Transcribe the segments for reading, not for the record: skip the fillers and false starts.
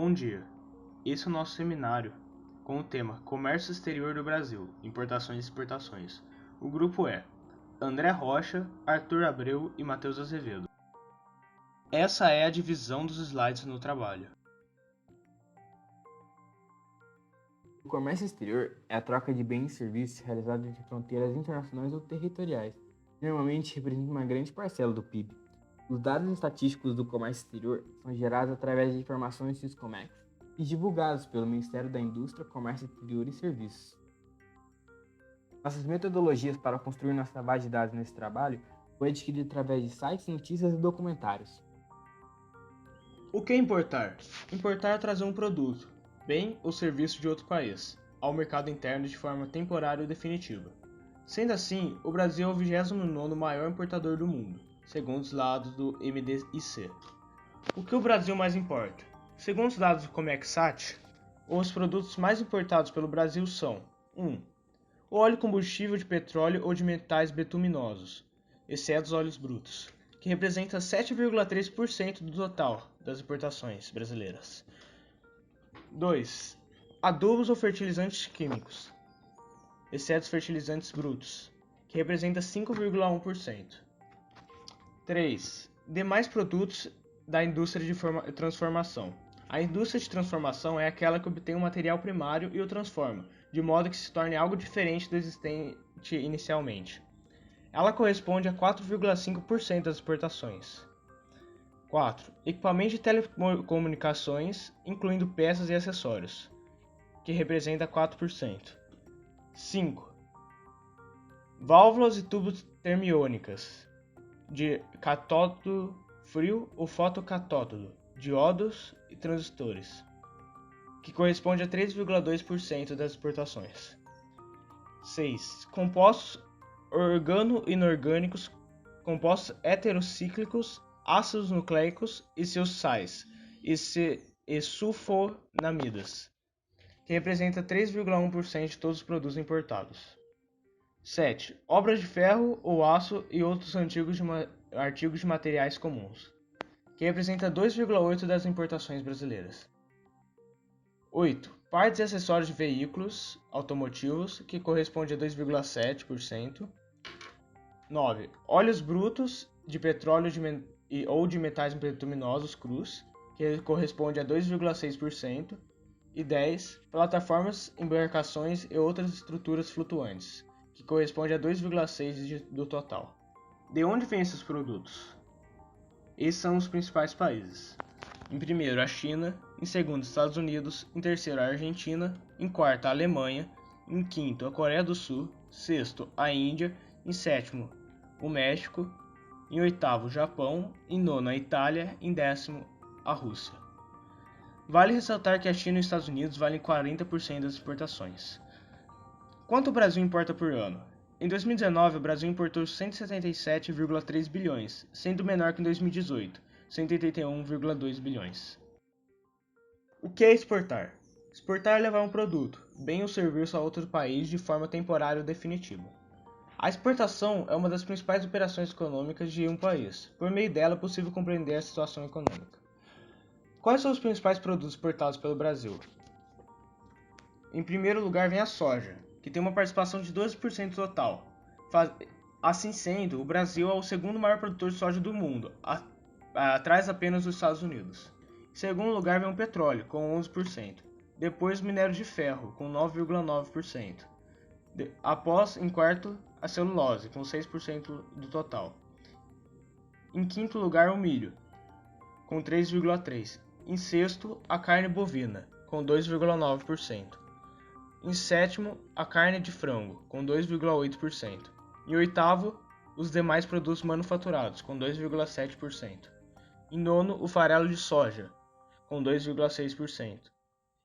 Bom dia, esse é o nosso seminário com o tema Comércio Exterior do Brasil, Importações e Exportações. O grupo é André Rocha, Arthur Abreu e Matheus Azevedo. Essa é a divisão dos slides no trabalho. O comércio exterior é a troca de bens e serviços realizados entre fronteiras internacionais ou territoriais. Normalmente representa uma grande parcela do PIB. Os dados estatísticos do comércio exterior são gerados através de informações Siscomex e divulgados pelo Ministério da Indústria, Comércio Exterior e Serviços. Nossas metodologias para construir nossa base de dados nesse trabalho foi adquirida através de sites, notícias e documentários. O que é importar? Importar é trazer um produto, bem ou serviço de outro país, ao mercado interno de forma temporária ou definitiva. Sendo assim, o Brasil é o 29º maior importador do mundo, segundo os dados do MDIC. O que o Brasil mais importa? Segundo os dados do Comexat, os produtos mais importados pelo Brasil são 1. O óleo combustível de petróleo ou de metais betuminosos, exceto os óleos brutos, que representa 7,3% do total das importações brasileiras. 2. Adubos ou fertilizantes químicos, exceto os fertilizantes brutos, que representa 5,1%. 3. Demais produtos da indústria de transformação. A indústria de transformação é aquela que obtém um material primário e o transforma, de modo que se torne algo diferente do existente inicialmente. Ela corresponde a 4,5% das exportações. 4. Equipamentos de telecomunicações, incluindo peças e acessórios, que representa 4%. 5. Válvulas e tubos termiônicas, de catódo frio ou fotocatódo, diodos e transistores, que corresponde a 3,2% das exportações. 6. Compostos organo-inorgânicos, compostos heterocíclicos, ácidos nucleicos e seus sais, e sulfonamidas, que representa 3,1% de todos os produtos importados. 7. Obras de ferro ou aço e outros artigos de materiais comuns, que representa 2,8% das importações brasileiras. 8. Partes e acessórios de veículos automotivos, que corresponde a 2,7%. 9. Óleos brutos de petróleo ou de metais bituminosos crus, que corresponde a 2,6%. E 10. Plataformas, embarcações e outras estruturas flutuantes, que corresponde a 2,6% do total. De onde vêm esses produtos? Esses são os principais países. Em primeiro, a China. Em segundo, Estados Unidos. Em terceiro, a Argentina. Em quarto, a Alemanha. Em quinto, a Coreia do Sul. Sexto, a Índia. Em sétimo, o México. Em oitavo, o Japão. Em nono, a Itália. Em décimo, a Rússia. Vale ressaltar que a China e os Estados Unidos valem 40% das exportações. Quanto o Brasil importa por ano? Em 2019, o Brasil importou 177,3 bilhões, sendo menor que em 2018, 181,2 bilhões. O que é exportar? Exportar é levar um produto, bem ou serviço a outro país de forma temporária ou definitiva. A exportação é uma das principais operações econômicas de um país. Por meio dela é possível compreender a situação econômica. Quais são os principais produtos exportados pelo Brasil? Em primeiro lugar vem a soja, que tem uma participação de 12% total. Assim sendo, o Brasil é o segundo maior produtor de soja do mundo, atrás apenas dos Estados Unidos. Em segundo lugar vem o petróleo, com 11%. Depois o minério de ferro, com 9,9%. Em quarto, a celulose, com 6% do total. Em quinto lugar, o milho, com 3,3%. Em sexto, a carne bovina, com 2,9%. Em sétimo, a carne de frango, com 2,8%. Em oitavo, os demais produtos manufaturados, com 2,7%. Em nono, o farelo de soja, com 2,6%.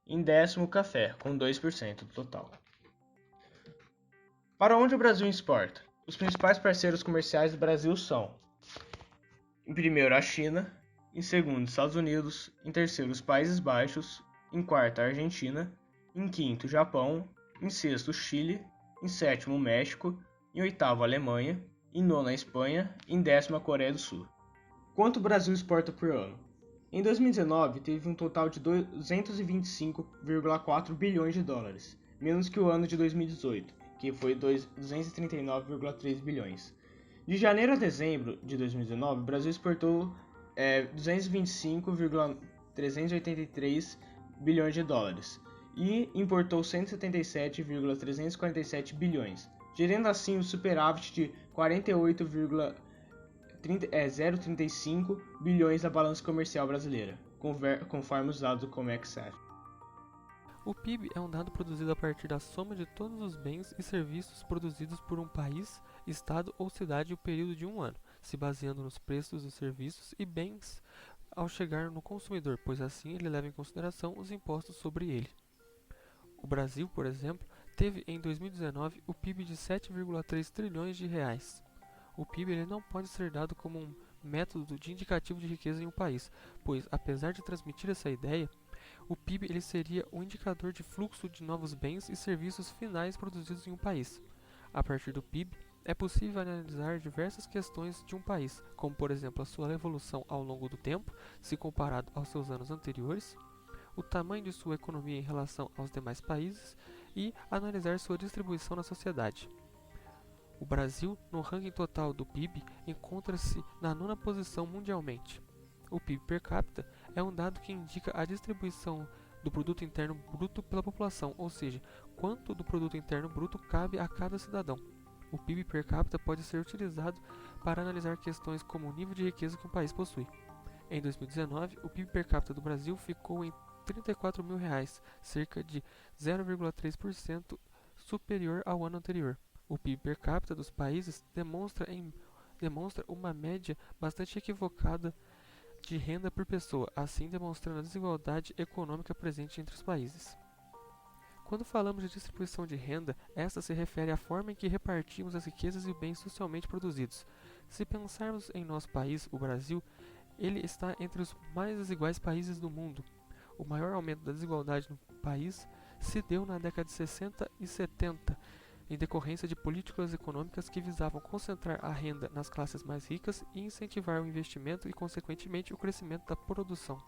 Em décimo, o café, com 2% do total. Para onde o Brasil exporta? Os principais parceiros comerciais do Brasil são: em primeiro, a China. Em segundo, Estados Unidos. Em terceiro, os Países Baixos. Em quarto, a Argentina. Em quinto, Japão. Em sexto, Chile. Em sétimo, México. Em oitavo, Alemanha. Em nono, a Espanha. Em décimo, a Coreia do Sul. Quanto o Brasil exporta por ano? Em 2019, teve um total de 225,4 bilhões de dólares, menos que o ano de 2018, que foi 239,3 bilhões. De janeiro a dezembro de 2019, o Brasil exportou 225,383 bilhões de dólares e importou 177,347 bilhões, gerando assim o superávit de 48,035 bilhões da balança comercial brasileira, conforme os dados do Comexaf. O PIB é um dado produzido a partir da soma de todos os bens e serviços produzidos por um país, estado ou cidade no período de um ano, se baseando nos preços dos serviços e bens ao chegar no consumidor, pois assim ele leva em consideração os impostos sobre ele. O Brasil, por exemplo, teve em 2019 o PIB de 7,3 trilhões de reais. O PIB ele não pode ser dado como um método de indicativo de riqueza em um país, pois apesar de transmitir essa ideia, o PIB ele seria um indicador de fluxo de novos bens e serviços finais produzidos em um país. A partir do PIB, é possível analisar diversas questões de um país, como por exemplo a sua evolução ao longo do tempo, se comparado aos seus anos anteriores, o tamanho de sua economia em relação aos demais países e analisar sua distribuição na sociedade. O Brasil, no ranking total do PIB, encontra-se na 9ª posição mundialmente. O PIB per capita é um dado que indica a distribuição do produto interno bruto pela população, ou seja, quanto do produto interno bruto cabe a cada cidadão. O PIB per capita pode ser utilizado para analisar questões como o nível de riqueza que um país possui. Em 2019, o PIB per capita do Brasil ficou em R$ 34 mil, cerca de 0,3% superior ao ano anterior. O PIB per capita dos países demonstra uma média bastante equivocada de renda por pessoa, assim demonstrando a desigualdade econômica presente entre os países. Quando falamos de distribuição de renda, esta se refere à forma em que repartimos as riquezas e bens socialmente produzidos. Se pensarmos em nosso país, o Brasil, ele está entre os mais desiguais países do mundo. O maior aumento da desigualdade no país se deu na década de 60 e 70, em decorrência de políticas econômicas que visavam concentrar a renda nas classes mais ricas e incentivar o investimento e, consequentemente, o crescimento da produção.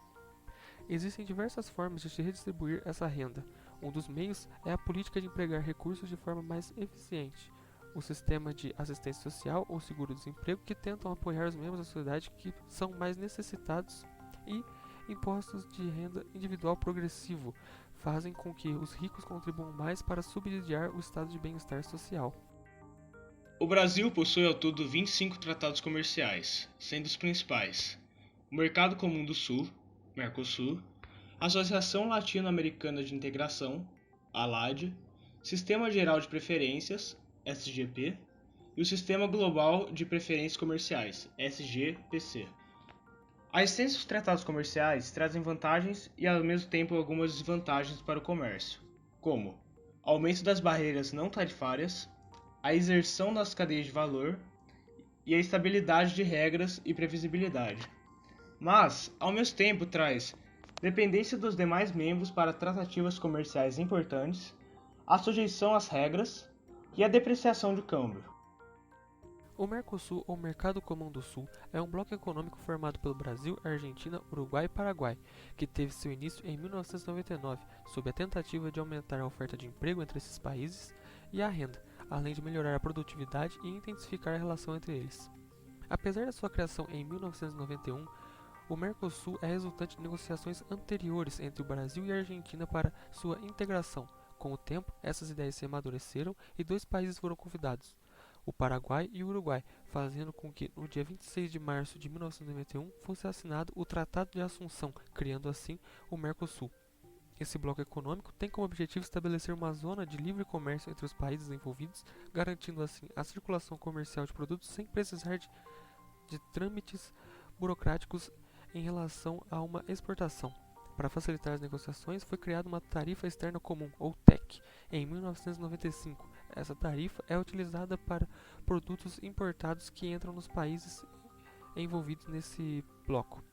Existem diversas formas de se redistribuir essa renda. Um dos meios é a política de empregar recursos de forma mais eficiente. O sistema de assistência social ou seguro-desemprego, que tentam apoiar os membros da sociedade que são mais necessitados, e impostos de renda individual progressivo, fazem com que os ricos contribuam mais para subsidiar o estado de bem-estar social. O Brasil possui ao todo 25 tratados comerciais, sendo os principais: o Mercado Comum do Sul, Mercosul, a Associação Latino-Americana de Integração, ALAD, Sistema Geral de Preferências, SGP, e o Sistema Global de Preferências Comerciais, SGPC. A existência dos tratados comerciais trazem vantagens e ao mesmo tempo algumas desvantagens para o comércio, como aumento das barreiras não tarifárias, a inserção das cadeias de valor e a estabilidade de regras e previsibilidade. Mas, ao mesmo tempo, traz dependência dos demais membros para tratativas comerciais importantes, a sujeição às regras e a depreciação de câmbio. O Mercosul, ou Mercado Comum do Sul, é um bloco econômico formado pelo Brasil, Argentina, Uruguai e Paraguai, que teve seu início em 1999, sob a tentativa de aumentar a oferta de emprego entre esses países e a renda, além de melhorar a produtividade e intensificar a relação entre eles. Apesar da sua criação em 1991, o Mercosul é resultante de negociações anteriores entre o Brasil e a Argentina para sua integração. Com o tempo, essas ideias se amadureceram e 2 países foram convidados, o Paraguai e o Uruguai, fazendo com que, no dia 26 de março de 1991, fosse assinado o Tratado de Assunção, criando assim o Mercosul. Esse bloco econômico tem como objetivo estabelecer uma zona de livre comércio entre os países envolvidos, garantindo assim a circulação comercial de produtos sem precisar de trâmites burocráticos em relação a uma exportação. Para facilitar as negociações, foi criada uma Tarifa Externa Comum, ou TEC, em 1995. Essa tarifa é utilizada para produtos importados que entram nos países envolvidos nesse bloco.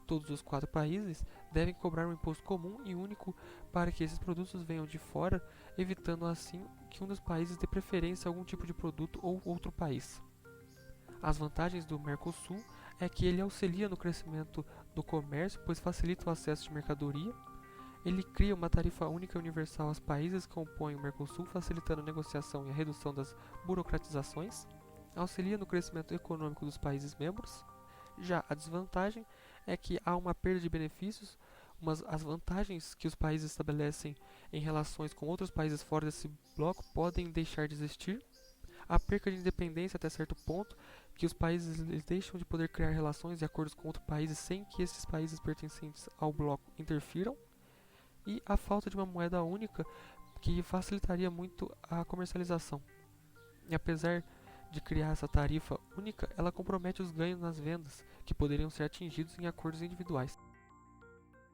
Todos os 4 países devem cobrar um imposto comum e único para que esses produtos venham de fora, evitando assim que um dos países dê preferência a algum tipo de produto ou outro país. As vantagens do Mercosul é que ele auxilia no crescimento do comércio, pois facilita o acesso de mercadoria. Ele cria uma tarifa única e universal aos países que compõem o Mercosul, facilitando a negociação e a redução das burocratizações. Auxilia no crescimento econômico dos países membros. Já a desvantagem é que há uma perda de benefícios, as vantagens que os países estabelecem em relações com outros países fora desse bloco podem deixar de existir. A perca de independência até certo ponto, que os países eles deixam de poder criar relações e acordos com outros países sem que esses países pertencentes ao bloco interfiram. E a falta de uma moeda única, que facilitaria muito a comercialização. E apesar de criar essa tarifa única, ela compromete os ganhos nas vendas, que poderiam ser atingidos em acordos individuais.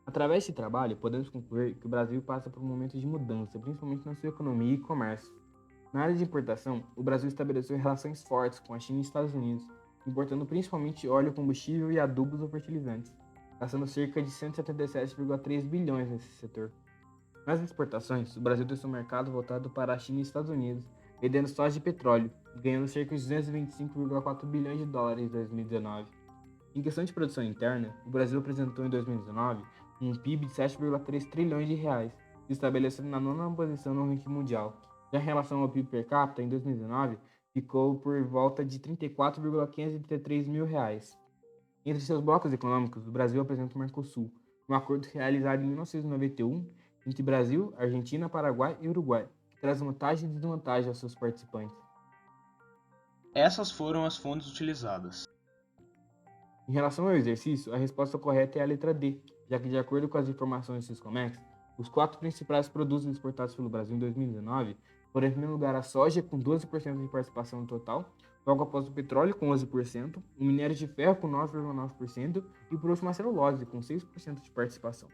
Através desse trabalho, podemos concluir que o Brasil passa por um momento de mudança, principalmente na sua economia e comércio. Na área de importação, o Brasil estabeleceu relações fortes com a China e Estados Unidos, importando principalmente óleo, combustível e adubos ou fertilizantes, gastando cerca de 177,3 bilhões nesse setor. Nas exportações, o Brasil tem seu mercado voltado para a China e Estados Unidos, vendendo soja de petróleo, ganhando cerca de 225,4 bilhões de dólares em 2019. Em questão de produção interna, o Brasil apresentou em 2019 um PIB de 7,3 trilhões de reais, se estabelecendo na nona posição no ranking mundial. Já em relação ao PIB per capita, em 2019, ficou por volta de 34,533 mil reais. Entre seus blocos econômicos, o Brasil apresenta o Mercosul, um acordo realizado em 1991 entre Brasil, Argentina, Paraguai e Uruguai, que traz vantagens e desvantagens aos seus participantes. Essas foram as fontes utilizadas. Em relação ao exercício, a resposta correta é a letra D, já que, de acordo com as informações do Siscomex, os 4 principais produtos exportados pelo Brasil em 2019 foram, em primeiro lugar, a soja, com 12% de participação no total, logo após o petróleo, com 11%, o minério de ferro, com 9,9%, e por último a celulose, com 6% de participação.